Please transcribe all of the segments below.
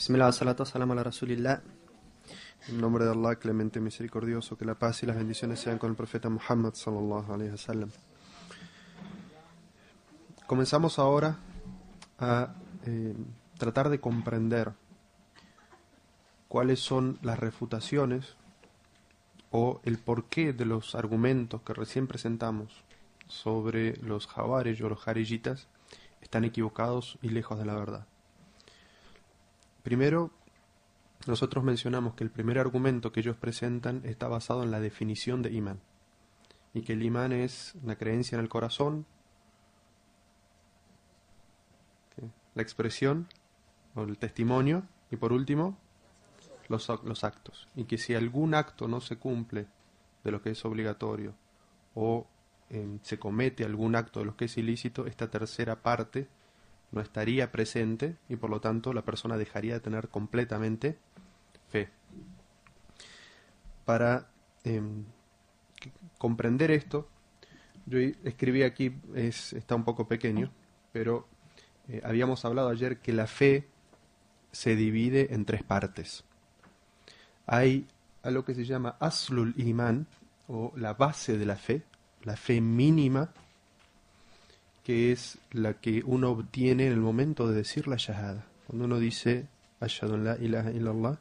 Bismillah, salatu salam ala rasulillah. En nombre de Allah, clemente y misericordioso, que la paz y las bendiciones sean con el profeta Muhammad sallallahu alaihi wasallam. Comenzamos ahora a tratar de comprender cuáles son las refutaciones o el porqué de los argumentos que recién presentamos sobre los Jawarij o los Jarijitas están equivocados y lejos de la verdad. Primero, nosotros mencionamos que el primer argumento que ellos presentan está basado en la definición de imán, y que el imán es una creencia en el corazón, ¿sí?, la expresión o el testimonio, y por último los actos, y que si algún acto no se cumple de lo que es obligatorio o se comete algún acto de lo que es ilícito, esta tercera parte no estaría presente y por lo tanto la persona dejaría de tener completamente fe. Para comprender esto, yo escribí aquí, está un poco pequeño, pero habíamos hablado ayer que la fe se divide en tres partes. Hay algo que se llama aslul iman, o la base de la fe mínima, que es la que uno obtiene en el momento de decir la shahada. Cuando uno dice ashhadu an la ilaha illallah,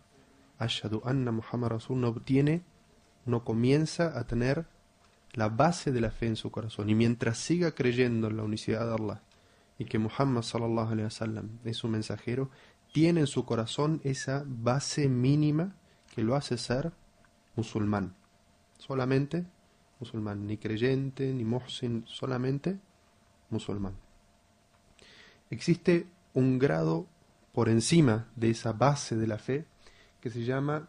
ashhadu anna Muhammad Rasul, uno comienza a tener la base de la fe en su corazón. Y mientras siga creyendo en la unicidad de Allah y que Muhammad sallallahu alaihi wasallam es su mensajero, tiene en su corazón esa base mínima que lo hace ser musulmán. Solamente musulmán, ni creyente, ni muhsin, solamente musulmán. Existe un grado por encima de esa base de la fe que se llama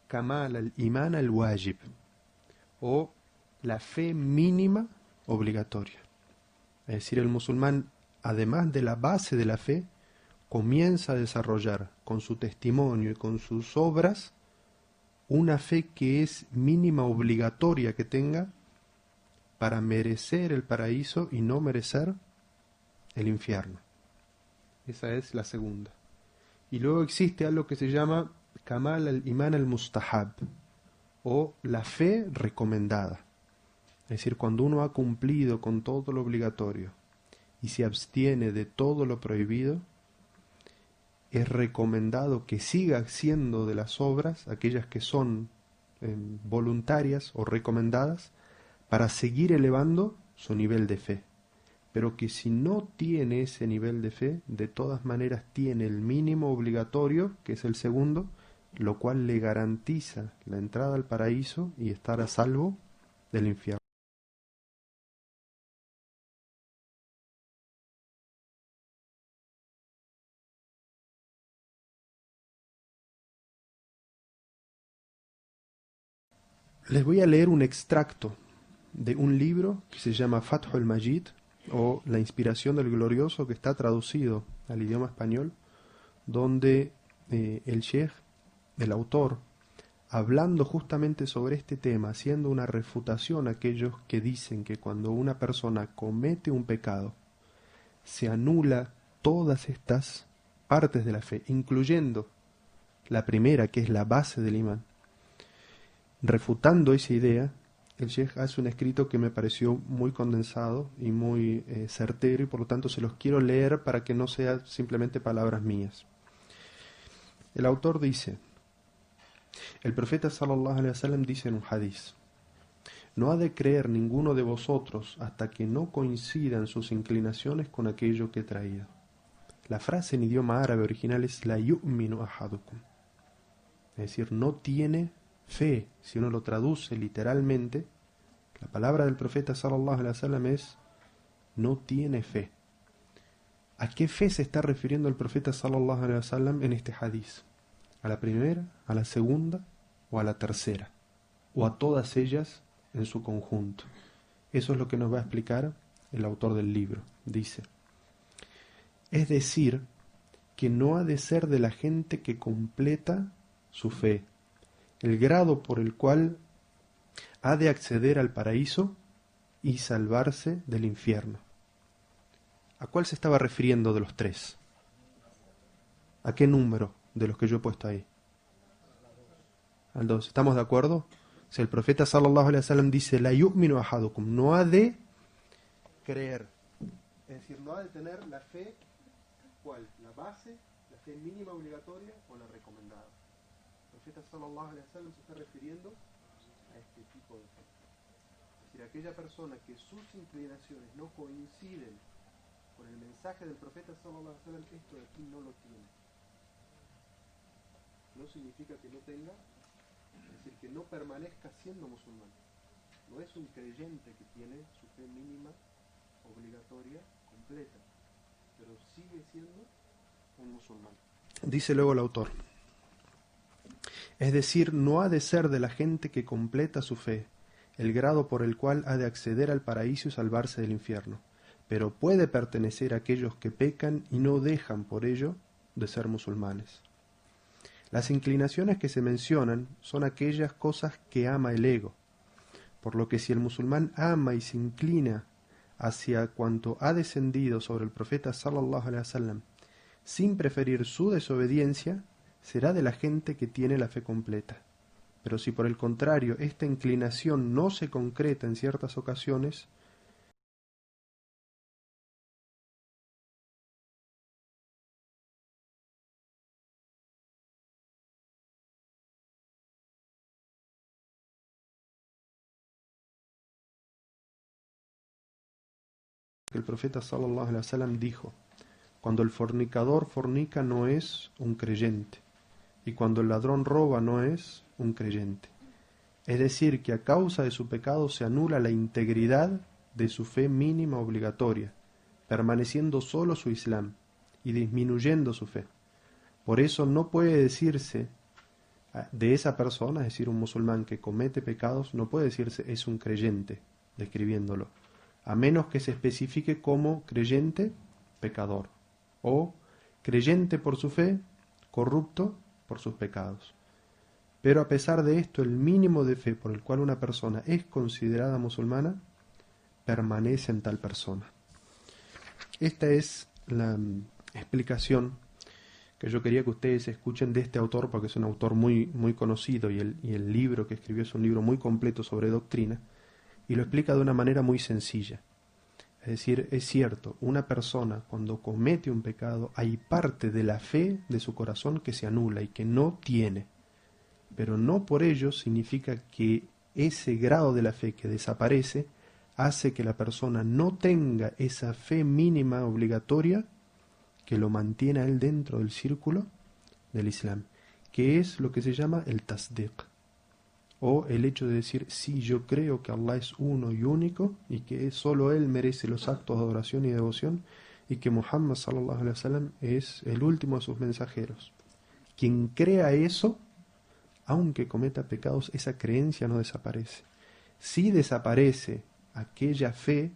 Kamal al-Iman al-Wajib, o la fe mínima obligatoria. Es decir, el musulmán, además de la base de la fe, comienza a desarrollar con su testimonio y con sus obras una fe que es mínima obligatoria que tenga para merecer el paraíso y no merecer el infierno. Esa es la segunda. Y luego existe algo que se llama Kamal al-Iman al-Mustahab, o la fe recomendada. Es decir, cuando uno ha cumplido con todo lo obligatorio y se abstiene de todo lo prohibido, es recomendado que siga haciendo de las obras, aquellas que son voluntarias o recomendadas, para seguir elevando su nivel de fe. Pero que si no tiene ese nivel de fe, de todas maneras tiene el mínimo obligatorio, que es el segundo, lo cual le garantiza la entrada al paraíso y estar a salvo del infierno. Les voy a leer un extracto de un libro que se llama Fathul Majid, o La inspiración del glorioso, que está traducido al idioma español, donde el sheikh, el autor, hablando justamente sobre este tema, haciendo una refutación a aquellos que dicen que cuando una persona comete un pecado, se anula todas estas partes de la fe, incluyendo la primera, que es la base del imán. Refutando esa idea, el sheikh hace un escrito que me pareció muy condensado y muy certero, y por lo tanto se los quiero leer para que no sean simplemente palabras mías. El autor dice: el profeta sallallahu alaihi wasallam dice en un hadiz: no ha de creer ninguno de vosotros hasta que no coincidan sus inclinaciones con aquello que he traído. La frase en idioma árabe original es la yu'minu ahadukum, es decir, no tiene fe. Si uno lo traduce literalmente, la palabra del profeta sallallahu alaihi wasallam es no tiene fe. ¿A qué fe se está refiriendo el profeta sallallahu alaihi wasallam en este hadiz? ¿A la primera, a la segunda o a la tercera? ¿O a todas ellas en su conjunto? Eso es lo que nos va a explicar el autor del libro. Dice: es decir, que no ha de ser de la gente que completa su fe, el grado por el cual ha de acceder al paraíso y salvarse del infierno. ¿A cuál se estaba refiriendo de los tres? ¿A qué número de los que yo he puesto ahí? Al 2. ¿Estamos de acuerdo? Si el profeta sallallahu alaihi wasallam dice, la yu'minu ahadukum, no ha de creer. Es decir, no ha de tener la fe, ¿cuál? La base, la fe mínima obligatoria o la recomendada. El profeta sallallahu alaihi wasallam se está refiriendo a este tipo de fe. Es decir, aquella persona que sus inclinaciones no coinciden con el mensaje del profeta sallallahu alaihi wasallam, esto de aquí no lo tiene. No significa que no tenga, es decir, que no permanezca siendo musulmán. No es un creyente que tiene su fe mínima obligatoria completa, pero sigue siendo un musulmán. Dice luego el autor, es decir, no ha de ser de la gente que completa su fe el grado por el cual ha de acceder al paraíso y salvarse del infierno, pero puede pertenecer a aquellos que pecan y no dejan por ello de ser musulmanes. Las inclinaciones que se mencionan son aquellas cosas que ama el ego, por lo que si el musulmán ama y se inclina hacia cuanto ha descendido sobre el profeta sallallahu alaihi wasallam, sin preferir su desobediencia, será de la gente que tiene la fe completa. Pero si por el contrario esta inclinación no se concreta en ciertas ocasiones, el profeta sallallahu alaihi wasallam dijo, cuando el fornicador fornica no es un creyente, y cuando el ladrón roba no es un creyente. Es decir, que a causa de su pecado se anula la integridad de su fe mínima obligatoria, permaneciendo solo su Islam y disminuyendo su fe. Por eso no puede decirse de esa persona, es decir, un musulmán que comete pecados, no puede decirse es un creyente, describiéndolo, a menos que se especifique como creyente pecador, o creyente por su fe, corrupto por sus pecados. Pero a pesar de esto, el mínimo de fe por el cual una persona es considerada musulmana, permanece en tal persona. Esta es la explicación que yo quería que ustedes escuchen de este autor, porque es un autor muy, muy conocido y el libro que escribió es un libro muy completo sobre doctrina, y lo explica de una manera muy sencilla. Es decir, es cierto, una persona cuando comete un pecado, hay parte de la fe de su corazón que se anula y que no tiene, pero no por ello significa que ese grado de la fe que desaparece hace que la persona no tenga esa fe mínima obligatoria que lo mantiene a él dentro del círculo del Islam, que es lo que se llama el tasdiq, o el hecho de decir, sí, yo creo que Allah es uno y único, y que solo Él merece los actos de adoración y devoción, y que Muhammad sallallahu alaihi wasallam es el último de sus mensajeros. Quien crea eso, aunque cometa pecados, esa creencia no desaparece. Sí desaparece aquella fe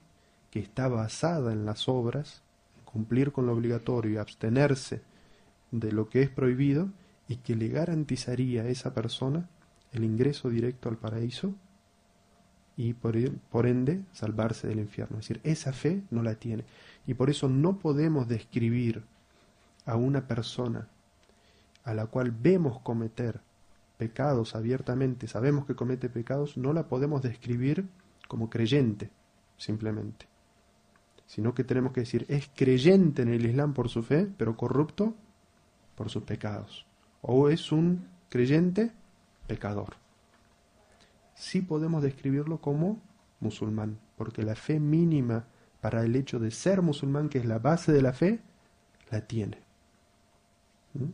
que está basada en las obras, cumplir con lo obligatorio y abstenerse de lo que es prohibido, y que le garantizaría a esa persona el ingreso directo al paraíso y por ende salvarse del infierno. Es decir, esa fe no la tiene. Y por eso no podemos describir a una persona a la cual vemos cometer pecados abiertamente, sabemos que comete pecados, no la podemos describir como creyente, simplemente. Sino que tenemos que decir, es creyente en el Islam por su fe, pero corrupto por sus pecados. O es un creyente pecador. Sí podemos describirlo como musulmán, porque la fe mínima para el hecho de ser musulmán, que es la base de la fe, la tiene. ¿Mm?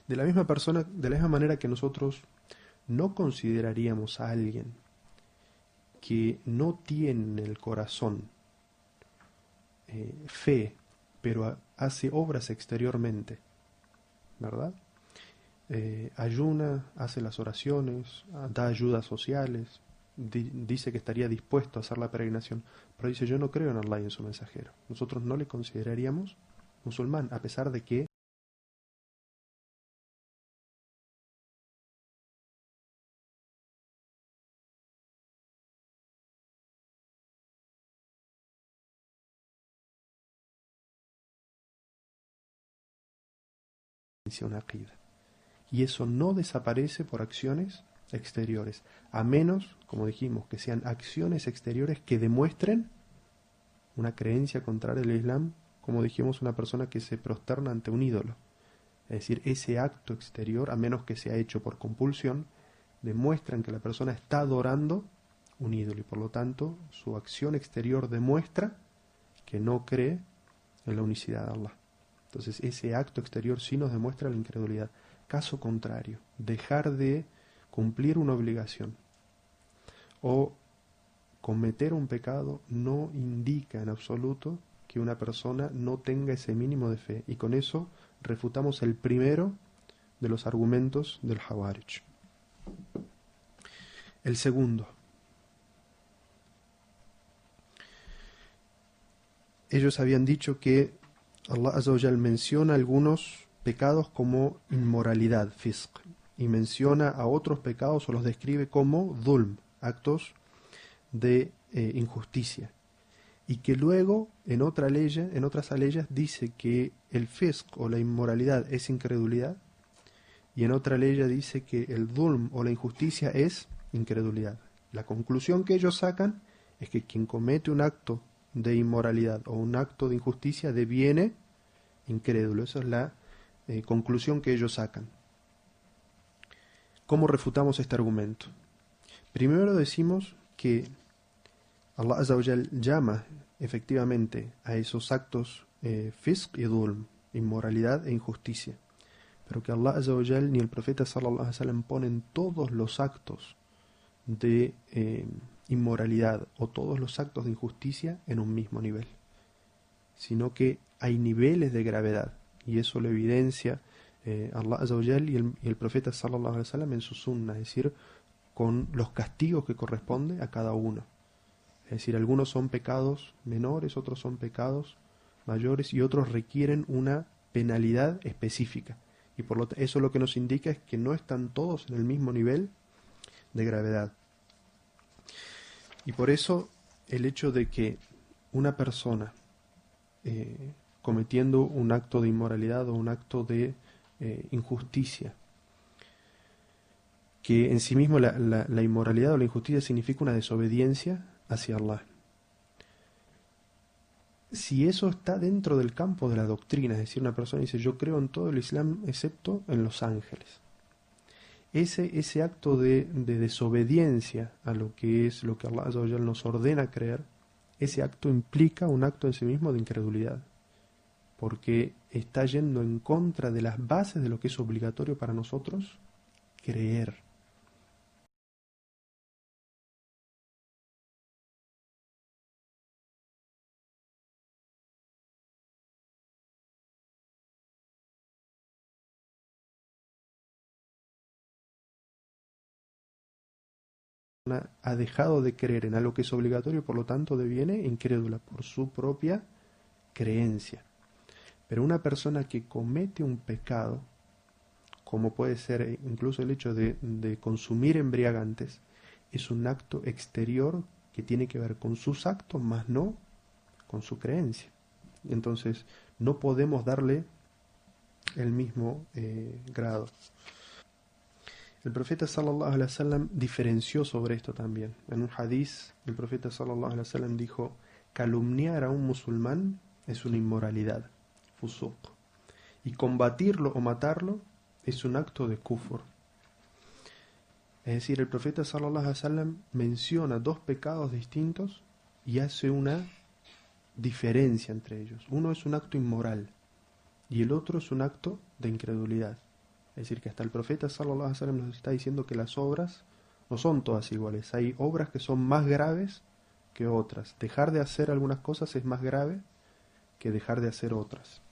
De la misma manera que nosotros no consideraríamos a alguien que no tiene en el corazón fe, pero hace obras exteriormente, ¿verdad? Ayuna, hace las oraciones, da ayudas sociales, dice que estaría dispuesto a hacer la peregrinación, pero dice yo no creo en Allah y en su mensajero. Nosotros no le consideraríamos musulmán, a pesar de que creencia, una aqida. Y eso no desaparece por acciones exteriores, a menos, como dijimos, que sean acciones exteriores que demuestren una creencia contraria al Islam, como dijimos, una persona que se prosterna ante un ídolo. Es decir, ese acto exterior, a menos que sea hecho por compulsión, demuestran que la persona está adorando un ídolo y por lo tanto su acción exterior demuestra que no cree en la unicidad de Allah. Entonces ese acto exterior sí nos demuestra la incredulidad. Caso contrario, dejar de cumplir una obligación o cometer un pecado no indica en absoluto que una persona no tenga ese mínimo de fe. Y con eso refutamos el primero de los argumentos del Hawarij. El segundo. Ellos habían dicho que Allah Azza wa Jal menciona algunos pecados como inmoralidad, fisq, y menciona a otros pecados o los describe como dhulm, actos de injusticia. Y que luego en otras leyes dice que el fisq o la inmoralidad es incredulidad, y en otra ley dice que el dhulm o la injusticia es incredulidad. La conclusión que ellos sacan es que quien comete un acto de inmoralidad o un acto de injusticia deviene incrédulo. Esa es la conclusión que ellos sacan. ¿Cómo refutamos este argumento? Primero decimos que Allah Azza wa Jal llama efectivamente a esos actos fisq y dhulm, inmoralidad e injusticia, pero que Allah Azza wa Jal ni el profeta sallallahu alaihi wasallam ponen todos los actos de inmoralidad o todos los actos de injusticia en un mismo nivel, sino que hay niveles de gravedad, y eso lo evidencia Allah Azza wa Jal y el profeta sallallahu alaihi wasallam en su sunna, es decir, con los castigos que corresponde a cada uno. Es decir, algunos son pecados menores, otros son pecados mayores y otros requieren una penalidad específica. Y por eso lo que nos indica es que no están todos en el mismo nivel de gravedad. Y por eso el hecho de que una persona cometiendo un acto de inmoralidad o un acto de injusticia, que en sí mismo la inmoralidad o la injusticia significa una desobediencia hacia Allah. Si eso está dentro del campo de la doctrina, es decir, una persona dice yo creo en todo el Islam excepto en los ángeles, ese acto de desobediencia a lo que es lo que Allah Azza wa Jal nos ordena creer, ese acto implica un acto en sí mismo de incredulidad, porque está yendo en contra de las bases de lo que es obligatorio para nosotros creer. Ha dejado de creer en algo que es obligatorio y por lo tanto deviene incrédula por su propia creencia. Pero una persona que comete un pecado, como puede ser incluso el hecho de consumir embriagantes, es un acto exterior que tiene que ver con sus actos, más no con su creencia. Entonces no podemos darle el mismo grado. El profeta sallallahu alaihi wasallam diferenció sobre esto también. En un hadiz, el profeta sallallahu alaihi wasallam dijo: calumniar a un musulmán es una inmoralidad, fusuq, y combatirlo o matarlo es un acto de kufr. Es decir, el profeta sallallahu alaihi wasallam menciona dos pecados distintos y hace una diferencia entre ellos. Uno es un acto inmoral y el otro es un acto de incredulidad. Es decir, que hasta el profeta sallallahu alaihi wasallam nos está diciendo que las obras no son todas iguales. Hay obras que son más graves que otras. Dejar de hacer algunas cosas es más grave que dejar de hacer otras.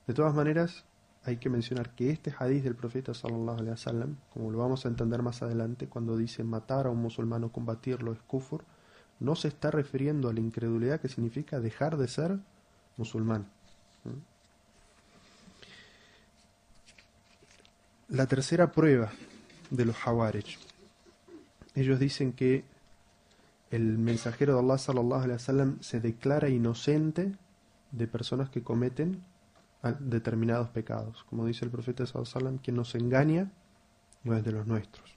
De todas maneras, hay que mencionar que este hadith del profeta sallallahu alaihi wasallam, como lo vamos a entender más adelante, cuando dice matar a un musulmán o combatirlo es kufr, no se está refiriendo a la incredulidad que significa dejar de ser musulmán. La tercera prueba de los Hawarij. Ellos dicen que el mensajero de Allah sallallahu alaihi wasallam se declara inocente de personas que cometen a determinados pecados. Como dice el profeta sallallahu alaihi wasallam, quien nos engaña no es de los nuestros.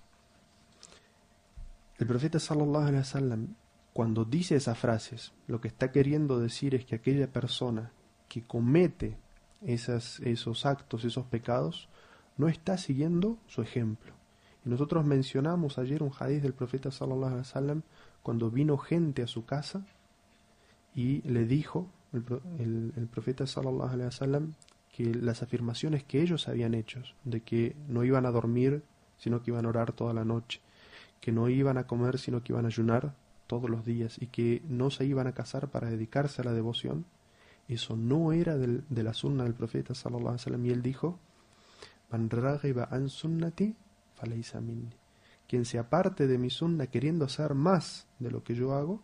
El profeta sallallahu alaihi wasallam, cuando dice esas frases, lo que está queriendo decir es que aquella persona que comete esos actos, esos pecados, no está siguiendo su ejemplo. Y nosotros mencionamos ayer un hadith del profeta sallallahu alaihi wasallam cuando vino gente a su casa y le dijo el profeta sallallahu alaihi wasallam que las afirmaciones que ellos habían hecho, de que no iban a dormir sino que iban a orar toda la noche, que no iban a comer sino que iban a ayunar todos los días y que no se iban a casar para dedicarse a la devoción, eso no era de la sunna del profeta sallallahu alaihi wasallam. Y él dijo: Man raghiba an sunnati falaysa minni. Quien se aparte de mi sunna queriendo hacer más de lo que yo hago,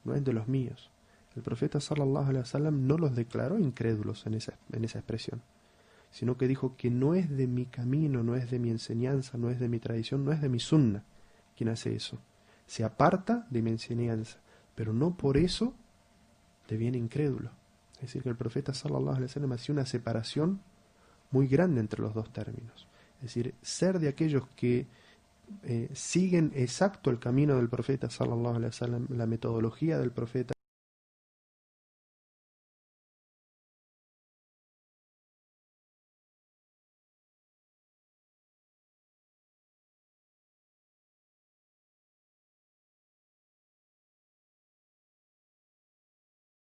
no es de los míos. El profeta sallallahu alaihi wasallam no los declaró incrédulos en esa expresión, sino que dijo que no es de mi camino, no es de mi enseñanza, no es de mi tradición, no es de mi sunna quien hace eso. Se aparta de mi enseñanza, pero no por eso deviene incrédulo. Es decir, que el profeta sallallahu alaihi wasallam hacía una separación muy grande entre los dos términos. Es decir, ser de aquellos que siguen exacto el camino del profeta sallallahu alaihi wasallam, la metodología del profeta,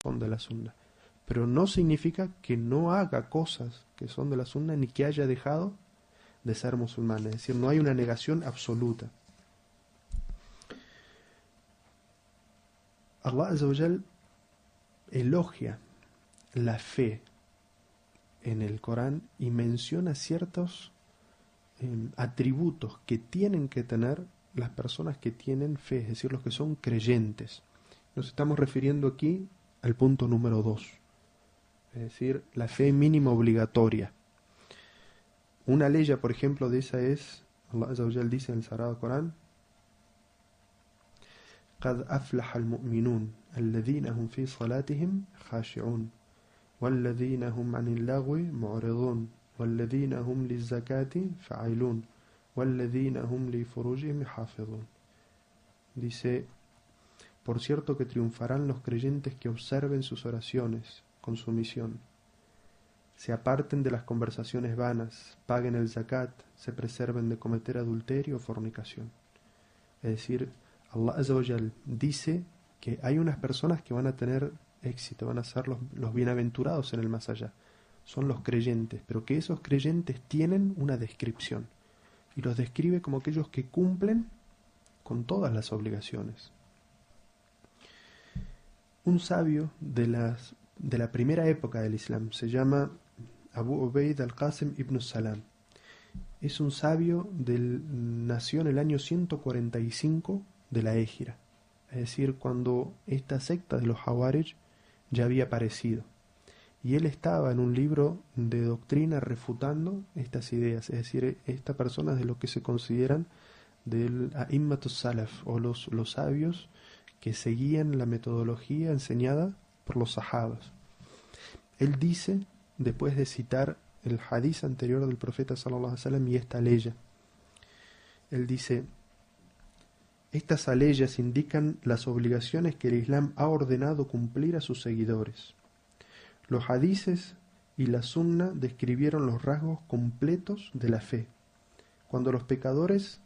son de la sunna. Pero no significa que no haga cosas que son de la sunna ni que haya dejado de ser musulmán. Es decir, no hay una negación absoluta. Allah Azza wa Jal elogia la fe en el Corán y menciona ciertos atributos que tienen que tener las personas que tienen fe, es decir, los que son creyentes. Nos estamos refiriendo aquí al punto número 2, es decir, la fe mínima obligatoria. Una ley, por ejemplo, de esa es, Allah Azza wa Jal dice en el Sagrado Corán: قد أفلح المؤمنون الذين هم في صلاتهم خاشعون والذين هم عن اللغو معرضون والذين هم للزكاة فاعلون والذين هم لفروجهم حافظون. Dice: por cierto que triunfarán los creyentes que observen sus oraciones con sumisión, se aparten de las conversaciones vanas, paguen el zakat, se preserven de cometer adulterio o fornicación. Es decir, Allah Azza wa Jal dice que hay unas personas que van a tener éxito, van a ser los bienaventurados en el más allá. Son los creyentes, pero que esos creyentes tienen una descripción. Y los describe como aquellos que cumplen con todas las obligaciones. Un sabio de la primera época del Islam se llama Abu Ubaid al-Qasim ibn Salam. Es un sabio nació en el año 145 de la Égira, es decir, cuando esta secta de los Hawarij ya había aparecido. Y él estaba en un libro de doctrina refutando estas ideas, es decir, esta persona es de lo que se consideran del A'immatus Salaf, o los sabios que seguían la metodología enseñada por los sahabas. Él dice, después de citar el hadiz anterior del profeta sallallahu alaihi wasallam y esta ley, él dice: estas aleyas indican las obligaciones que el Islam ha ordenado cumplir a sus seguidores. Los hadices y la sunna describieron los rasgos completos de la fe. Cuando los pecados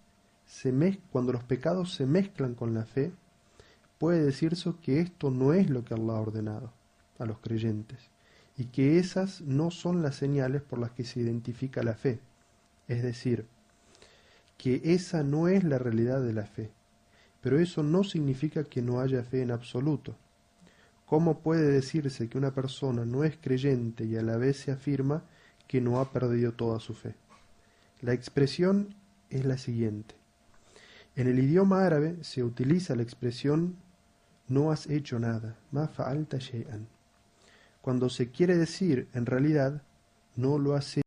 se mezclan con la fe, puede decirse que esto no es lo que Allah ha ordenado a los creyentes, y que esas no son las señales por las que se identifica la fe. Es decir, que esa no es la realidad de la fe. Pero eso no significa que no haya fe en absoluto. ¿Cómo puede decirse que una persona no es creyente y a la vez se afirma que no ha perdido toda su fe? La expresión es la siguiente. En el idioma árabe se utiliza la expresión no has hecho nada, ma fa'alta shay'an, cuando se quiere decir en realidad no lo has hecho.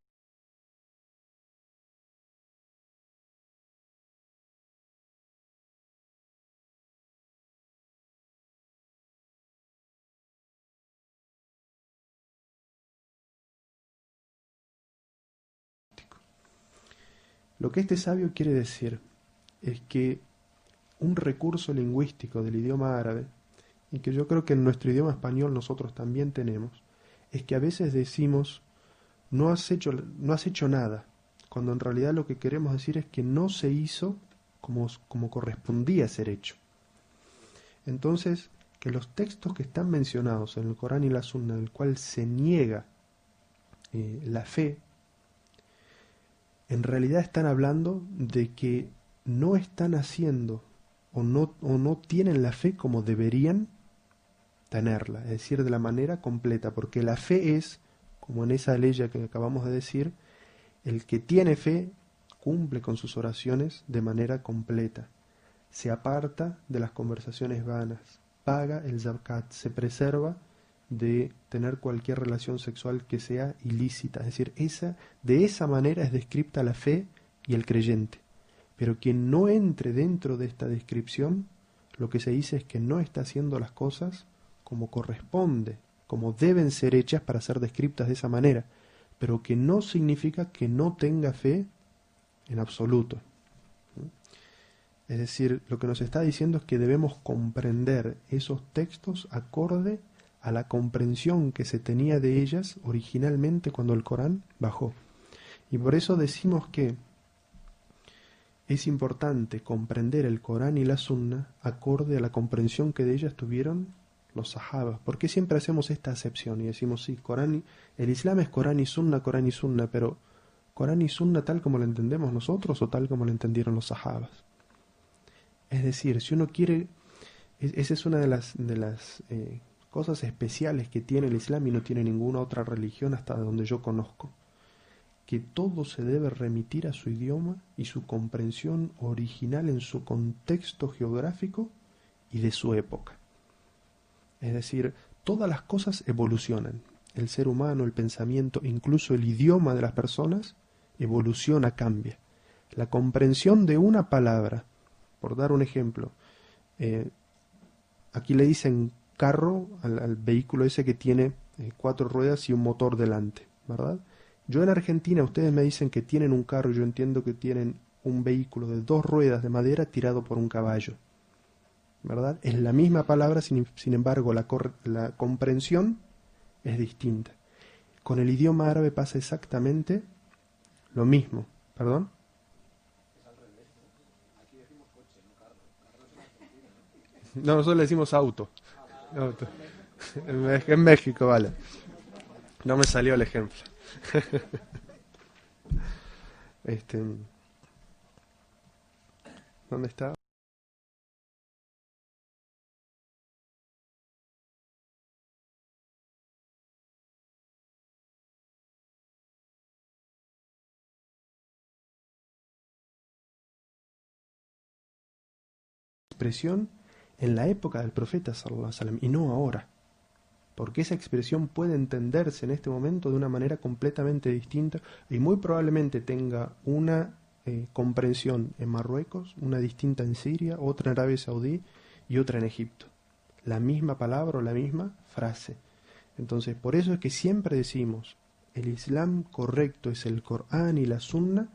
Lo que este sabio quiere decir es que un recurso lingüístico del idioma árabe, y que yo creo que en nuestro idioma español nosotros también tenemos, es que a veces decimos no has hecho nada, cuando en realidad lo que queremos decir es que no se hizo como correspondía ser hecho. Entonces, que los textos que están mencionados en el Corán y la Sunna, en el cual se niega la fe, en realidad están hablando de que no están haciendo o no tienen la fe como deberían tenerla, es decir, de la manera completa, porque la fe es, como en esa ley que acabamos de decir, el que tiene fe cumple con sus oraciones de manera completa, se aparta de las conversaciones vanas, paga el zakat, se preserva de tener cualquier relación sexual que sea ilícita, es decir, de esa manera es descripta la fe y el creyente. Pero quien no entre dentro de esta descripción, lo que se dice es que no está haciendo las cosas como corresponde, como deben ser hechas para ser descriptas de esa manera, pero que no significa que no tenga fe en absoluto. Es decir, lo que nos está diciendo es que debemos comprender esos textos acorde a la comprensión que se tenía de ellas originalmente cuando el Corán bajó. Y por eso decimos que es importante comprender el Corán y la Sunna acorde a la comprensión que de ellas tuvieron los sahabas. ¿Por qué siempre hacemos esta acepción y decimos, sí, el Islam es Corán y Sunna, pero Corán y Sunna tal como lo entendemos nosotros o tal como lo entendieron los sahabas? Es decir, si uno quiere, esa es una de las cosas especiales que tiene el Islam y no tiene ninguna otra religión hasta donde yo conozco, que todo se debe remitir a su idioma y su comprensión original en su contexto geográfico y de su época. Es decir, todas las cosas evolucionan. El ser humano, el pensamiento, incluso el idioma de las personas, evoluciona, cambia. La comprensión de una palabra, por dar un ejemplo, aquí le dicen carro al vehículo ese que tiene 4 ruedas y un motor delante, ¿verdad? Yo en Argentina, ustedes me dicen que tienen un carro, yo entiendo que tienen un vehículo de 2 ruedas de madera tirado por un caballo, ¿verdad? Es la misma palabra, sin embargo, la comprensión es distinta. Con el idioma árabe pasa exactamente lo mismo, ¿perdón? No, nosotros le decimos auto. Auto. En México, vale. No me salió el ejemplo. Este, ¿dónde está? Expresión en la época del profeta sallallahu alaihi wasallam y no ahora, porque esa expresión puede entenderse en este momento de una manera completamente distinta y muy probablemente tenga una comprensión en Marruecos, una distinta en Siria, otra en Arabia Saudí y otra en Egipto. La misma palabra o la misma frase. Entonces, por eso es que siempre decimos, el Islam correcto es el Corán y la Sunna,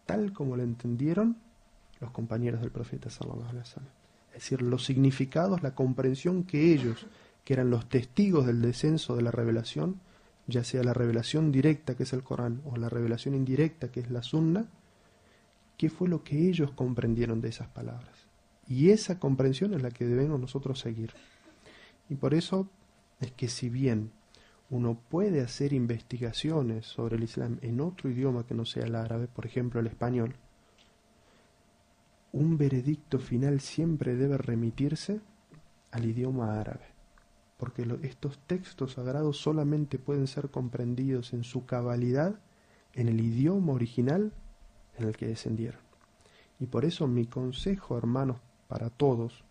tal como lo entendieron los compañeros del profeta sallallahu alaihi wasallam. Es decir, los significados, la comprensión que ellos, que eran los testigos del descenso de la revelación, ya sea la revelación directa que es el Corán o la revelación indirecta que es la Sunna, qué fue lo que ellos comprendieron de esas palabras. Y esa comprensión es la que debemos nosotros seguir. Y por eso es que si bien uno puede hacer investigaciones sobre el Islam en otro idioma que no sea el árabe, por ejemplo el español, un veredicto final siempre debe remitirse al idioma árabe, porque estos textos sagrados solamente pueden ser comprendidos en su cabalidad en el idioma original en el que descendieron. Y por eso mi consejo, hermanos, para todos,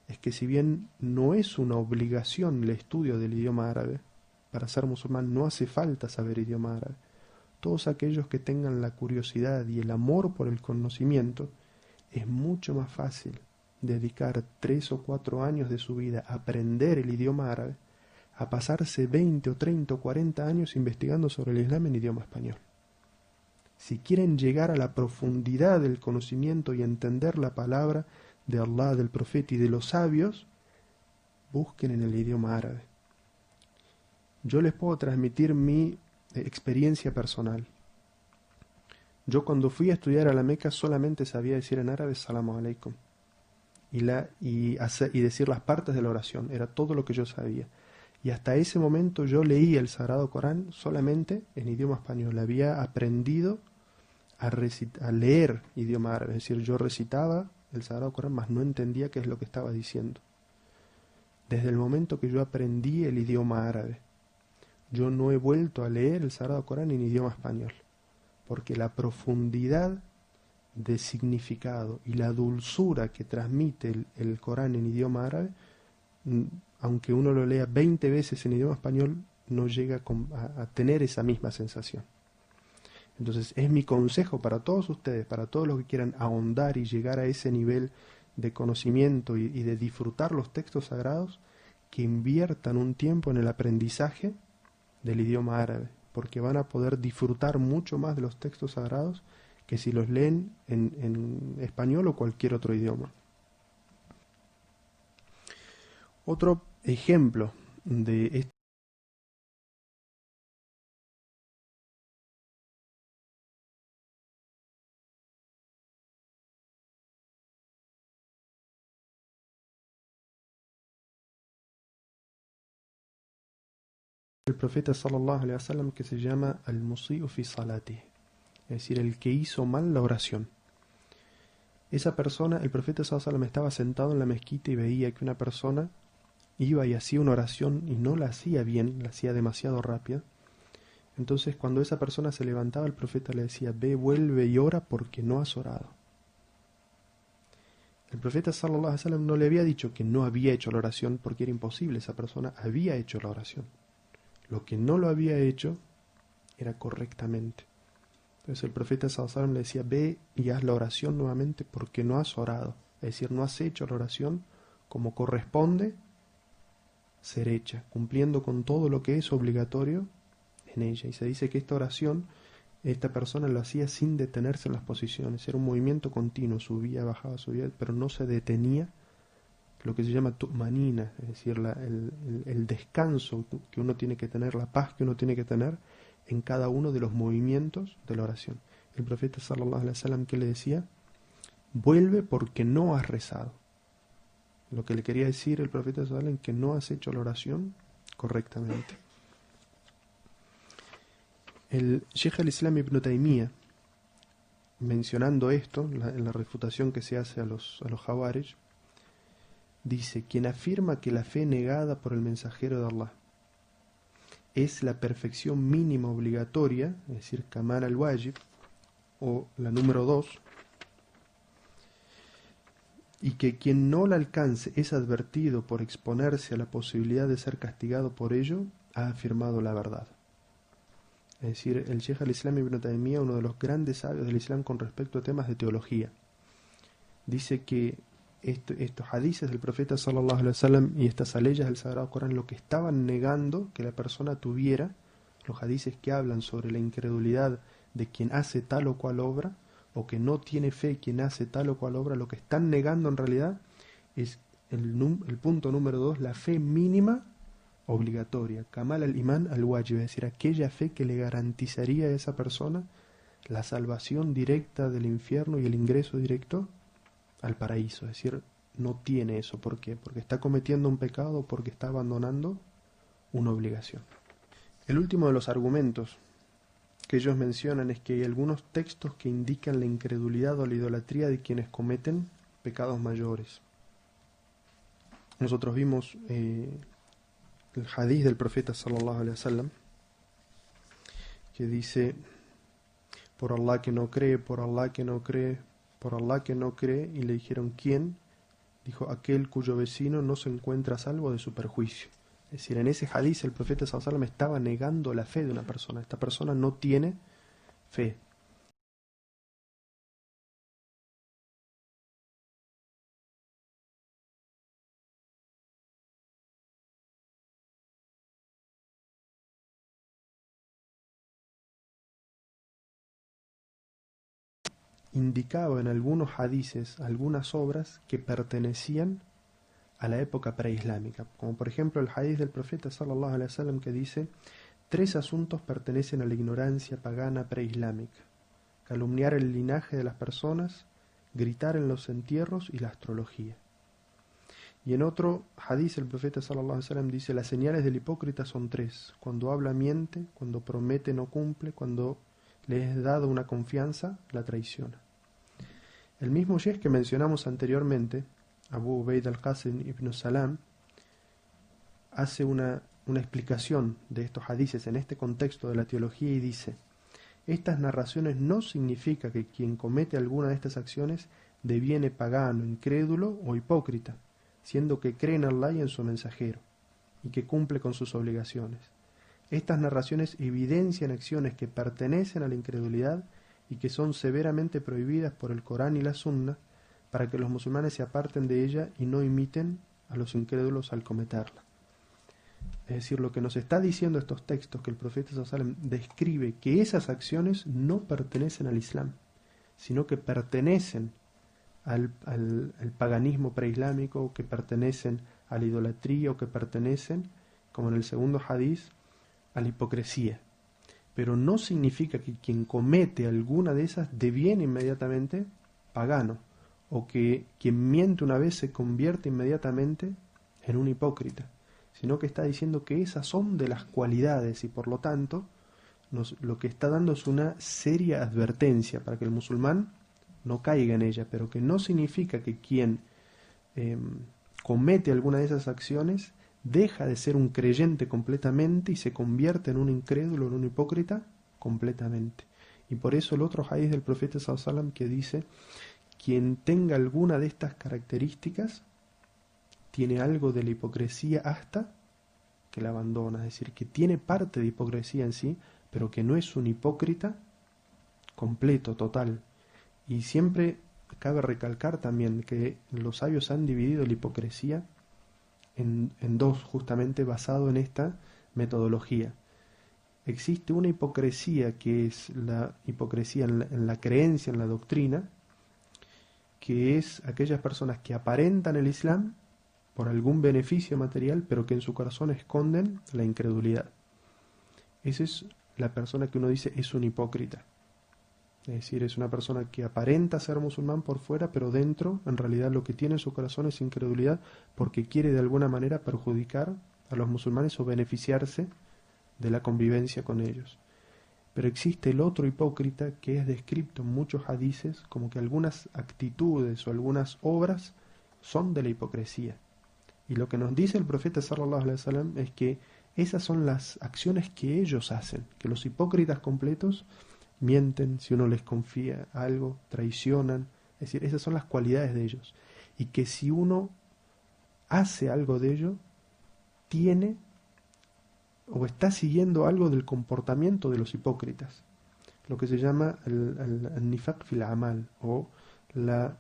es que si bien no es una obligación el estudio del idioma árabe, para ser musulmán no hace falta saber idioma árabe, todos aquellos que tengan la curiosidad y el amor por el conocimiento, es mucho más fácil dedicar 3 o 4 años de su vida a aprender el idioma árabe, a pasarse 20 o 30 o 40 años investigando sobre el Islam en idioma español. Si quieren llegar a la profundidad del conocimiento y entender la palabra de Allah, del profeta y de los sabios, busquen en el idioma árabe. Yo les puedo transmitir mi experiencia personal. Yo cuando fui a estudiar a la Meca solamente sabía decir en árabe Salamu alaikum y decir las partes de la oración. Era todo lo que yo sabía. Y hasta ese momento yo leía el Sagrado Corán solamente en idioma español. Había aprendido a leer idioma árabe. Es decir, yo recitaba el Sagrado Corán, mas no entendía qué es lo que estaba diciendo. Desde el momento que yo aprendí el idioma árabe, yo no he vuelto a leer el Sagrado Corán en idioma español. Porque la profundidad de significado y la dulzura que transmite el Corán en idioma árabe, aunque uno lo lea 20 veces en idioma español, no llega a tener esa misma sensación. Entonces es mi consejo para todos ustedes, para todos los que quieran ahondar y llegar a ese nivel de conocimiento y de disfrutar los textos sagrados, que inviertan un tiempo en el aprendizaje del idioma árabe, porque van a poder disfrutar mucho más de los textos sagrados que si los leen en español o cualquier otro idioma. Otro ejemplo de este el profeta sallallahu alaihi wasallam, que se llama al-musi'u fi salati, es decir, el que hizo mal la oración. Esa persona, el profeta sallallahu alaihi wasallam estaba sentado en la mezquita y veía que una persona iba y hacía una oración y no la hacía bien, la hacía demasiado rápida. Entonces cuando esa persona se levantaba, el profeta le decía: ve, vuelve y ora porque no has orado. El profeta sallallahu alaihi wasallam no le había dicho que no había hecho la oración porque era imposible, esa persona había hecho la oración. Lo que no lo había hecho era correctamente. Entonces el profeta sallallahu alaihi wasallam le decía: ve y haz la oración nuevamente porque no has orado. Es decir, no has hecho la oración como corresponde ser hecha, cumpliendo con todo lo que es obligatorio en ella. Y se dice que esta oración, esta persona lo hacía sin detenerse en las posiciones. Era un movimiento continuo, subía, subía, pero no se detenía, lo que se llama tu'manina, es decir, el descanso que uno tiene que tener, la paz que uno tiene que tener en cada uno de los movimientos de la oración. El profeta sallallahu alaihi wasallam, ¿qué le decía? Vuelve porque no has rezado. Lo que le quería decir el profeta sallallahu alaihi wasallam, que no has hecho la oración correctamente. El Sheikh al-Islam ibn Taymiyyah, mencionando esto en la refutación que se hace a los Jawarij, dice: quien afirma que la fe negada por el mensajero de Allah es la perfección mínima obligatoria, es decir, Kamal al-Wajib, o la número 2, y que quien no la alcance es advertido por exponerse a la posibilidad de ser castigado por ello, ha afirmado la verdad. Es decir, el Sheikh al-Islam ibn Taymiyyah, uno de los grandes sabios del Islam con respecto a temas de teología, dice que estos hadices del profeta sallallahu alaihi wasallam y estas aleyas del Sagrado Corán, lo que estaban negando que la persona tuviera, los hadices que hablan sobre la incredulidad de quien hace tal o cual obra, o que no tiene fe quien hace tal o cual obra, lo que están negando en realidad es el punto número 2, la fe mínima obligatoria, Kamal al-Iman al-Wajib, es decir, aquella fe que le garantizaría a esa persona la salvación directa del infierno y el ingreso directo al paraíso. Es decir, no tiene eso. ¿Por qué? Porque está cometiendo un pecado o porque está abandonando una obligación. El último de los argumentos que ellos mencionan es que hay algunos textos que indican la incredulidad o la idolatría de quienes cometen pecados mayores. Nosotros vimos el hadith del profeta sallallahu alaihi wasallam, que dice: por Allah que no cree, por Allah que no cree, por Allah que no cree. Y le dijeron: ¿quién? Dijo: aquel cuyo vecino no se encuentra a salvo de su perjuicio. Es decir, en ese hadiz el profeta sallallahu alaihi wasallam estaba negando la fe de una persona. Esta persona no tiene fe. indicaba en algunos hadices, algunas obras que pertenecían a la época preislámica, como por ejemplo el hadiz del profeta sallallahu alaihi wasallam que dice: tres asuntos pertenecen a la ignorancia pagana preislámica: calumniar el linaje de las personas, gritar en los entierros y la astrología. Y en otro hadiz el profeta sallallahu alaihi wasallam dice: las señales del hipócrita son tres: cuando habla miente, cuando promete no cumple, cuando le es dado una confianza la traiciona. El mismo sheikh que mencionamos anteriormente, Abu Ubaid al-Qasim ibn Salam, hace una explicación de estos hadices en este contexto de la teología y dice: estas narraciones no significa que quien comete alguna de estas acciones deviene pagano, incrédulo o hipócrita, siendo que cree en Allah y en su mensajero, y que cumple con sus obligaciones. Estas narraciones evidencian acciones que pertenecen a la incredulidad y que son severamente prohibidas por el Corán y la Sunna, para que los musulmanes se aparten de ella y no imiten a los incrédulos al cometerla. Es decir, lo que nos está diciendo estos textos, que el profeta sallallahu alaihi wasallam describe que esas acciones no pertenecen al Islam, sino que pertenecen al paganismo preislámico, que pertenecen a la idolatría, o que pertenecen, como en el segundo hadiz, a la hipocresía. Pero no significa que quien comete alguna de esas deviene inmediatamente pagano, o que quien miente una vez se convierte inmediatamente en un hipócrita, sino que está diciendo que esas son de las cualidades y por lo tanto lo que está dando es una seria advertencia para que el musulmán no caiga en ella, pero que no significa que quien comete alguna de esas acciones deja de ser un creyente completamente y se convierte en un incrédulo, en un hipócrita completamente. Y por eso el otro hadiz del profeta sallallahu alaihi wasallam que dice: quien tenga alguna de estas características tiene algo de la hipocresía hasta que la abandona, es decir, que tiene parte de hipocresía en sí, pero que no es un hipócrita completo, total. Y siempre cabe recalcar también que los sabios han dividido la hipocresía en dos, justamente basado en esta metodología. Existe una hipocresía que es la hipocresía en la creencia, en la doctrina, que es aquellas personas que aparentan el Islam por algún beneficio material, pero que en su corazón esconden la incredulidad. Esa es la persona que uno dice es un hipócrita. Es decir, es una persona que aparenta ser musulmán por fuera, pero dentro, en realidad, lo que tiene en su corazón es incredulidad, porque quiere de alguna manera perjudicar a los musulmanes o beneficiarse de la convivencia con ellos. Pero existe el otro hipócrita que es descrito en muchos hadices como que algunas actitudes o algunas obras son de la hipocresía. Y lo que nos dice el profeta sallallahu alaihi wasallam es que esas son las acciones que ellos hacen, que los hipócritas completos mienten si uno les confía algo, traicionan, es decir, esas son las cualidades de ellos. Y que si uno hace algo de ello, tiene o está siguiendo algo del comportamiento de los hipócritas, lo que se llama el nifaq fil amal, o la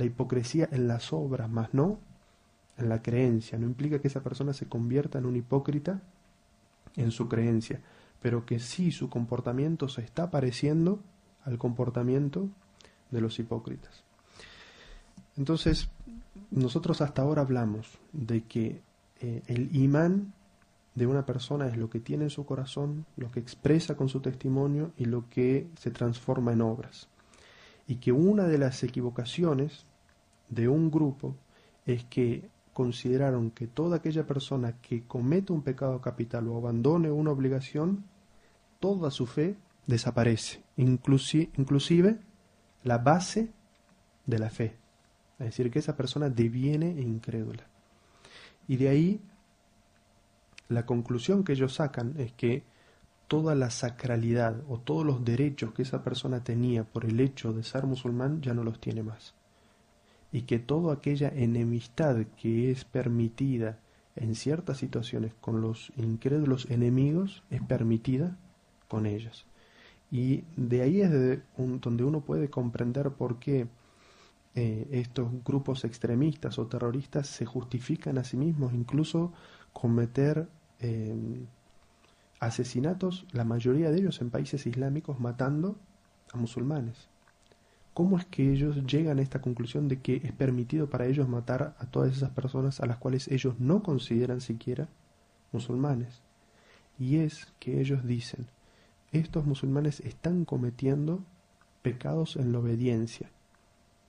hipocresía en las obras, más no en la creencia. No implica que esa persona se convierta en un hipócrita en su creencia, pero que sí su comportamiento se está pareciendo al comportamiento de los hipócritas. Entonces, nosotros hasta ahora hablamos de que el imán de una persona es lo que tiene en su corazón, lo que expresa con su testimonio y lo que se transforma en obras. Y que una de las equivocaciones de un grupo es que consideraron que toda aquella persona que comete un pecado capital o abandone una obligación, toda su fe desaparece, inclusive la base de la fe. Es decir, que esa persona deviene incrédula. Y de ahí la conclusión que ellos sacan es que toda la sacralidad o todos los derechos que esa persona tenía por el hecho de ser musulmán ya no los tiene más. Y que toda aquella enemistad que es permitida en ciertas situaciones con los incrédulos enemigos es permitida con ellos. Y de ahí es donde uno puede comprender por qué estos grupos extremistas o terroristas se justifican a sí mismos, incluso cometer asesinatos, la mayoría de ellos en países islámicos, matando a musulmanes, ¿cómo es que ellos llegan a esta conclusión de que es permitido para ellos matar a todas esas personas a las cuales ellos no consideran siquiera musulmanes? Y es que ellos dicen, estos musulmanes están cometiendo pecados en la obediencia,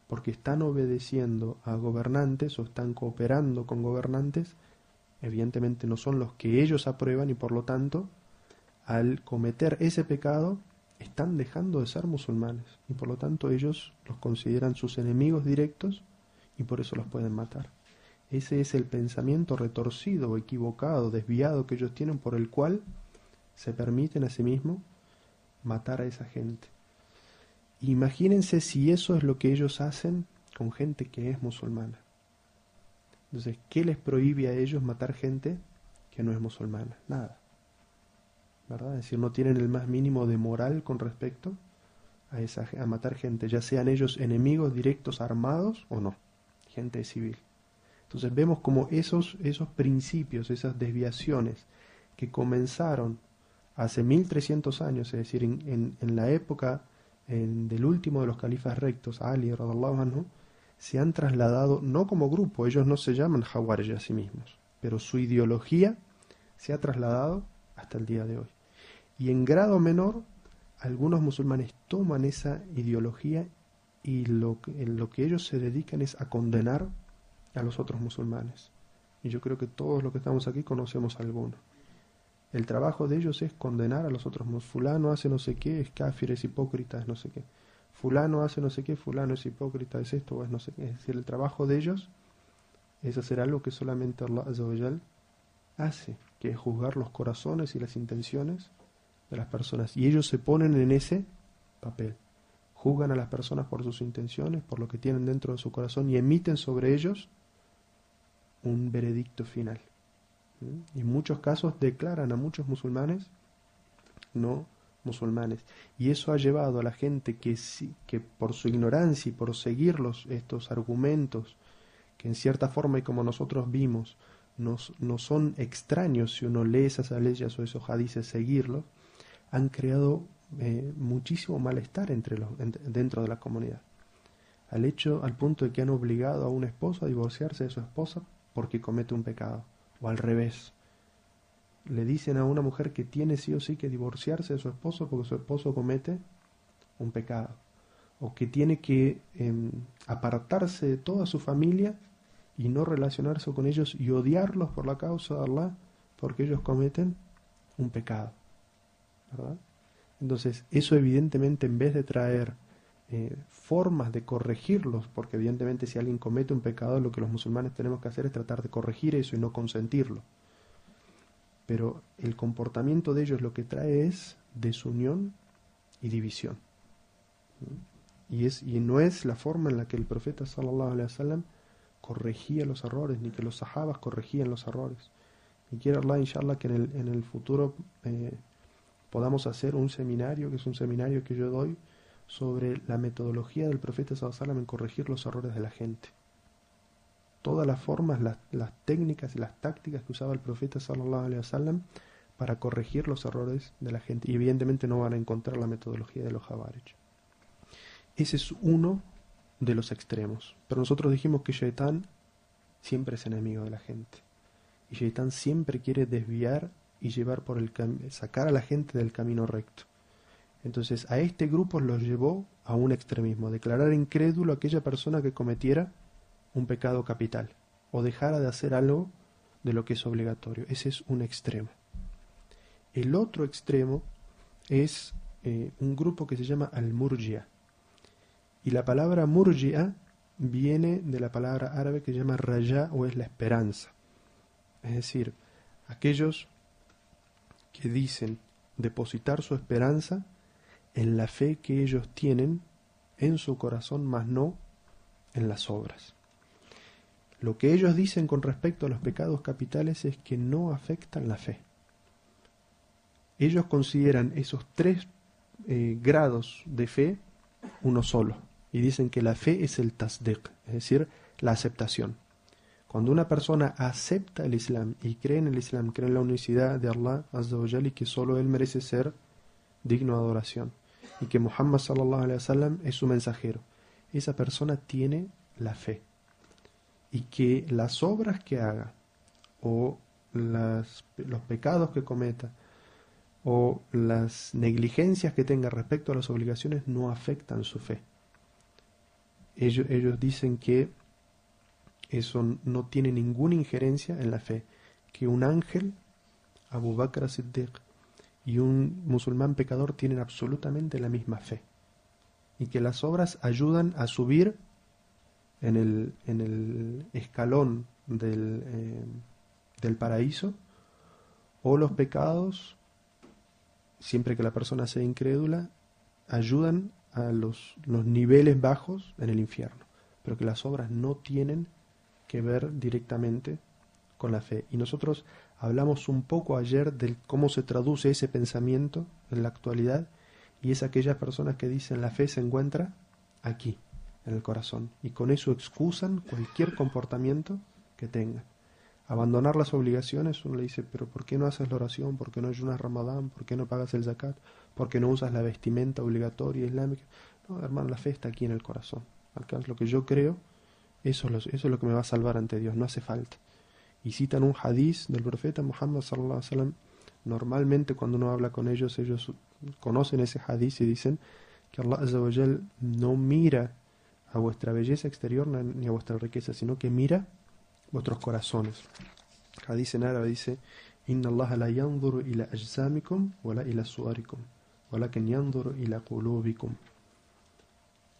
porque están obedeciendo a gobernantes o están cooperando con gobernantes, evidentemente no son los que ellos aprueban y por lo tanto, al cometer ese pecado, están dejando de ser musulmanes y por lo tanto ellos los consideran sus enemigos directos y por eso los pueden matar. Ese es el pensamiento retorcido, equivocado, desviado que ellos tienen por el cual se permiten a sí mismos matar a esa gente. Imagínense si eso es lo que ellos hacen con gente que es musulmana. Entonces, ¿qué les prohíbe a ellos matar gente que no es musulmana? Nada. ¿Verdad? Es decir, no tienen el más mínimo de moral con respecto a matar gente, ya sean ellos enemigos directos armados o no, gente civil. Entonces vemos como esos principios, esas desviaciones que comenzaron hace 1300 años, es decir, en la época del último de los califas rectos, Ali radhiyallahu anhu, se han trasladado no como grupo, ellos no se llaman Jawarij a sí mismos, pero su ideología se ha trasladado hasta el día de hoy. Y en grado menor, algunos musulmanes toman esa ideología y en lo que ellos se dedican es a condenar a los otros musulmanes. Y yo creo que todos los que estamos aquí conocemos a alguno. El trabajo de ellos es condenar a los otros. Fulano hace no sé qué, es kafir, es hipócrita, es no sé qué. Fulano hace no sé qué, fulano es hipócrita, es esto o es no sé qué. Es decir, el trabajo de ellos es hacer algo que solamente Allah Azza wa Jal hace, que es juzgar los corazones y las intenciones de las personas. Y ellos se ponen en ese papel. Juzgan a las personas por sus intenciones, por lo que tienen dentro de su corazón y emiten sobre ellos un veredicto final. Y en muchos casos declaran a muchos musulmanes no musulmanes. Y eso ha llevado a la gente que por su ignorancia y por seguir estos argumentos, que en cierta forma y como nosotros vimos, no son extraños si uno lee esas leyes o esos hadices, seguirlos, han creado muchísimo malestar dentro de la comunidad. Al punto de que han obligado a un esposo a divorciarse de su esposa porque comete un pecado. O al revés. Le dicen a una mujer que tiene sí o sí que divorciarse de su esposo porque su esposo comete un pecado. O que tiene que apartarse de toda su familia y no relacionarse con ellos y odiarlos por la causa de Allah porque ellos cometen un pecado. ¿Verdad? Entonces, eso evidentemente en vez de traer formas de corregirlos, porque evidentemente si alguien comete un pecado, lo que los musulmanes tenemos que hacer es tratar de corregir eso y no consentirlo. Pero el comportamiento de ellos lo que trae es desunión y división. Y no es la forma en la que el profeta sallallahu alaihi wasallam corregía los errores, ni que los sahabas corregían los errores. Y quiere Allah, inshallah, que en el futuro podamos hacer un seminario, que es un seminario que yo doy, sobre la metodología del profeta sallallahu alaihi wasallam en corregir los errores de la gente. Todas las formas, las técnicas y las tácticas que usaba el profeta sallallahu alaihi wasallam para corregir los errores de la gente. Y evidentemente no van a encontrar la metodología de los Jawarij. Ese es uno de los extremos. Pero nosotros dijimos que Shaitán siempre es enemigo de la gente. Y Shaitán siempre quiere desviar y llevar sacar a la gente del camino recto. Entonces a este grupo los llevó a un extremismo, declarar incrédulo a aquella persona que cometiera un pecado capital o dejara de hacer algo de lo que es obligatorio. Ese es un extremo. El otro extremo es un grupo que se llama al-Murji'a. Y la palabra Murji'a viene de la palabra árabe que se llama Raja, o es la esperanza. Es decir, aquellos que dicen depositar su esperanza en la fe que ellos tienen en su corazón, más no en las obras. Lo que ellos dicen con respecto a los pecados capitales es que no afectan la fe. Ellos consideran esos tres grados de fe uno solo, y dicen que la fe es el tasdiq, es decir, la aceptación. Cuando una persona acepta el Islam y cree en el Islam, cree en la unicidad de Allah Azza wa Jalla y que solo Él merece ser digno de adoración, y que Muhammad sallallahu alaihi wasallam es su mensajero, esa persona tiene la fe. Y que las obras que haga, o los pecados que cometa, o las negligencias que tenga respecto a las obligaciones, no afectan su fe. Ellos dicen que eso no tiene ninguna injerencia en la fe, que un ángel, Abu Bakr as-Siddiq, y un musulmán pecador tienen absolutamente la misma fe, y que las obras ayudan a subir en el escalón del paraíso, o los pecados, siempre que la persona sea incrédula, ayudan a los niveles bajos en el infierno, pero que las obras no tienen que ver directamente con la fe. Y nosotros hablamos un poco ayer de cómo se traduce ese pensamiento en la actualidad, y es aquellas personas que dicen la fe se encuentra aquí, en el corazón, y con eso excusan cualquier comportamiento que tengan. Abandonar las obligaciones, uno le dice, pero ¿por qué no haces la oración? ¿Por qué no ayunas Ramadán? ¿Por qué no pagas el zakat? ¿Por qué no usas la vestimenta obligatoria islámica? No, hermano, la fe está aquí en el corazón. Acá es lo que yo creo, eso es lo que me va a salvar ante Dios, no hace falta. Y citan un hadiz del profeta Muhammad sallallahu alaihi wasallam. Normalmente cuando uno habla con ellos conocen ese hadiz y dicen que Allah Azza wa Jal no mira a vuestra belleza exterior ni a vuestra riqueza, sino que mira vuestros corazones. Hadith en árabe dice: Inna Allah la yanzuru ila ajsamikum wala ila suarikum, walakin yanzuru ila qulubikum.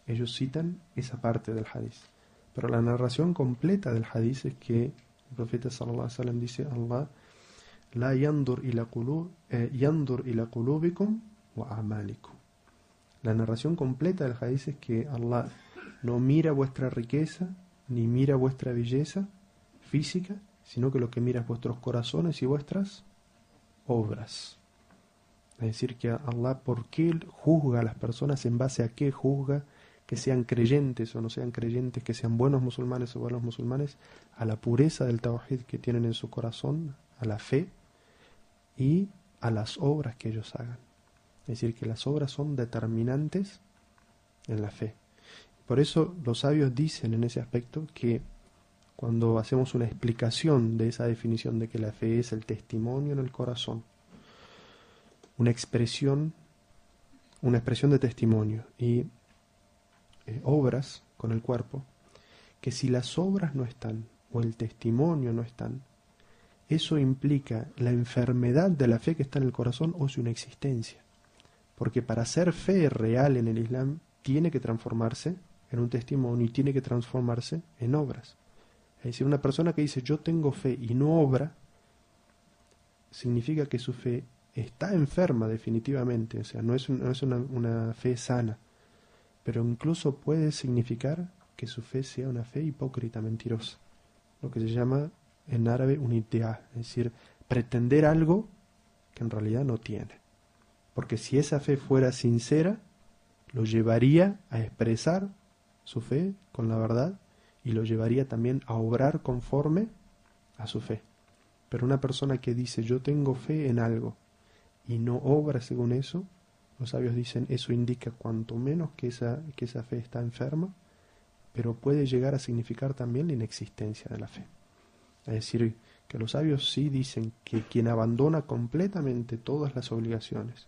Ellos citan esa parte del hadith, pero la narración completa del hadith es que el profeta sallallahu alaihi wasallam dice: Allah la yanzur ila qulubikum wa a'malikum. La narración completa del hadith es que Allah no mira vuestra riqueza ni mira vuestra belleza física, sino que lo que mira es vuestros corazones y vuestras obras. Es decir, que Allah, ¿por qué juzga a las personas? ¿En base a qué juzga? Que sean creyentes o no sean creyentes, que sean buenos musulmanes o malos musulmanes, a la pureza del tawhid que tienen en su corazón, a la fe y a las obras que ellos hagan. Es decir, que las obras son determinantes en la fe. Por eso los sabios dicen en ese aspecto que cuando hacemos una explicación de esa definición de que la fe es el testimonio en el corazón, una expresión de testimonio y obras con el cuerpo, que si las obras no están o el testimonio no están, eso implica la enfermedad de la fe que está en el corazón o su inexistencia. Porque para ser fe real en el Islam tiene que transformarse en un testimonio y tiene que transformarse en obras. Es decir, una persona que dice yo tengo fe y no obra, significa que su fe está enferma definitivamente, o sea, no es una fe sana, pero incluso puede significar que su fe sea una fe hipócrita, mentirosa, lo que se llama en árabe un iddia, es decir, pretender algo que en realidad no tiene. Porque si esa fe fuera sincera, lo llevaría a expresar su fe con la verdad y lo llevaría también a obrar conforme a su fe. Pero una persona que dice yo tengo fe en algo y no obra según eso, los sabios dicen eso indica cuanto menos que esa fe está enferma, pero puede llegar a significar también la inexistencia de la fe. Es decir, que los sabios sí dicen que quien abandona completamente todas las obligaciones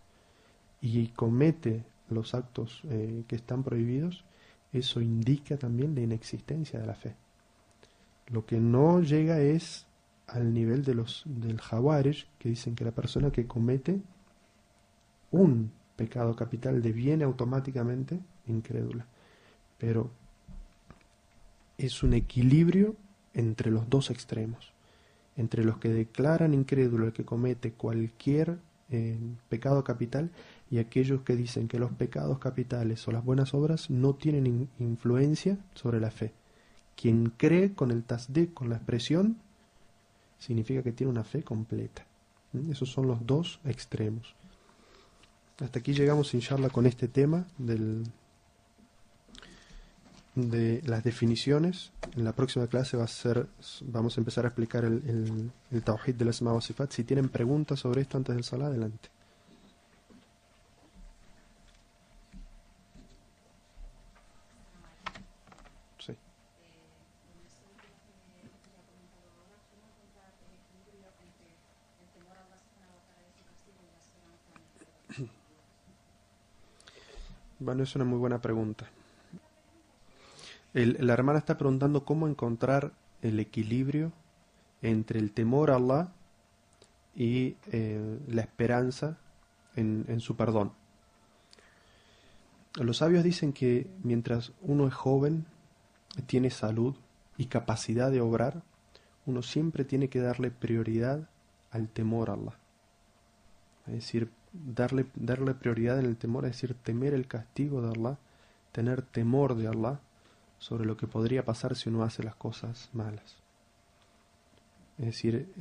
y comete los actos que están prohibidos, eso indica también la inexistencia de la fe. Lo que no llega es al nivel del Jawarij, que dicen que la persona que comete un pecado capital deviene automáticamente incrédula. Pero es un equilibrio entre los dos extremos, entre los que declaran incrédulo el que comete cualquier pecado capital y aquellos que dicen que los pecados capitales o las buenas obras no tienen influencia sobre la fe. Quien cree con el tasdik, con la expresión, significa que tiene una fe completa. Esos son los dos extremos. Hasta aquí llegamos, inshallah, con este tema de las definiciones. En la próxima clase vamos a empezar a explicar el tawhid del asma wa sifat. Si tienen preguntas sobre esto antes del salah, adelante. Bueno, es una muy buena pregunta. La hermana está preguntando cómo encontrar el equilibrio entre el temor a Allah y la esperanza en su perdón. Los sabios dicen que mientras uno es joven, tiene salud y capacidad de obrar, uno siempre tiene que darle prioridad al temor a Allah. Es decir, darle prioridad en el temor, es decir, temer el castigo de Allah, tener temor de Allah sobre lo que podría pasar si uno hace las cosas malas. Es decir,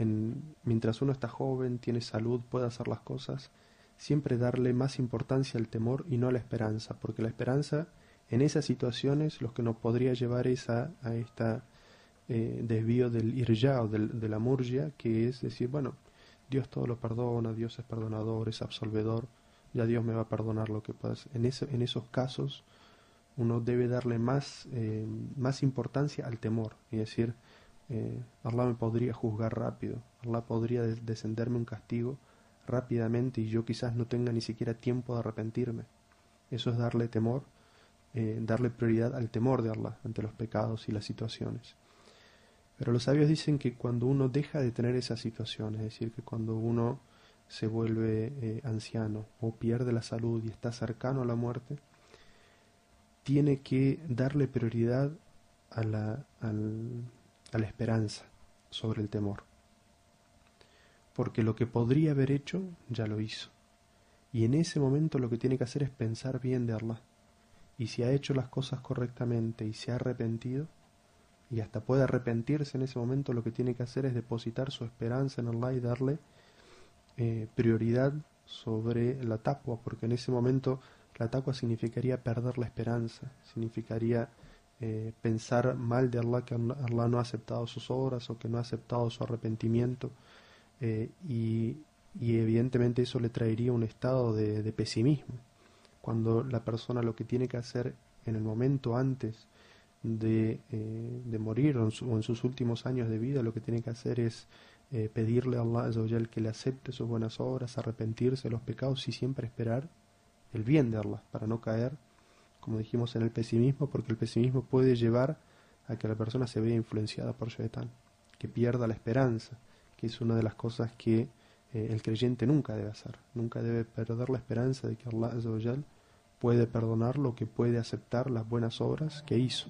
mientras uno está joven, tiene salud, puede hacer las cosas, siempre darle más importancia al temor y no a la esperanza, porque la esperanza en esas situaciones lo que nos podría llevar es a esta desvío del irja o de la murgia, que es decir, bueno, Dios todo lo perdona, Dios es perdonador, es absolvedor, ya Dios me va a perdonar lo que pasa. En esos casos uno debe darle más importancia al temor, y decir, Allah me podría juzgar rápido, Allah podría descenderme un castigo rápidamente y yo quizás no tenga ni siquiera tiempo de arrepentirme. Eso es darle temor, darle prioridad al temor de Allah ante los pecados y las situaciones. Pero los sabios dicen que cuando uno deja de tener esas situaciones, es decir, que cuando uno se vuelve anciano o pierde la salud y está cercano a la muerte, tiene que darle prioridad a la esperanza sobre el temor. Porque lo que podría haber hecho, ya lo hizo. Y en ese momento lo que tiene que hacer es pensar bien de Allah. Y si ha hecho las cosas correctamente y se ha arrepentido, y hasta puede arrepentirse en ese momento, lo que tiene que hacer es depositar su esperanza en Allah y darle prioridad sobre la taqwa, porque en ese momento la taqwa significaría perder la esperanza, significaría pensar mal de Allah, que Allah no ha aceptado sus obras o que no ha aceptado su arrepentimiento, y evidentemente eso le traería un estado de pesimismo, cuando la persona lo que tiene que hacer en el momento antes de morir o en sus últimos años de vida, lo que tiene que hacer es pedirle a Allah Azza wa Jal que le acepte sus buenas obras, arrepentirse de los pecados y siempre esperar el bien de Allah, para no caer, como dijimos, en el pesimismo, porque el pesimismo puede llevar a que la persona se vea influenciada por Shaitán, que pierda la esperanza, que es una de las cosas que el creyente nunca debe hacer, nunca debe perder la esperanza de que Allah Azza wa Jal puede perdonarlo, que puede aceptar las buenas obras que hizo.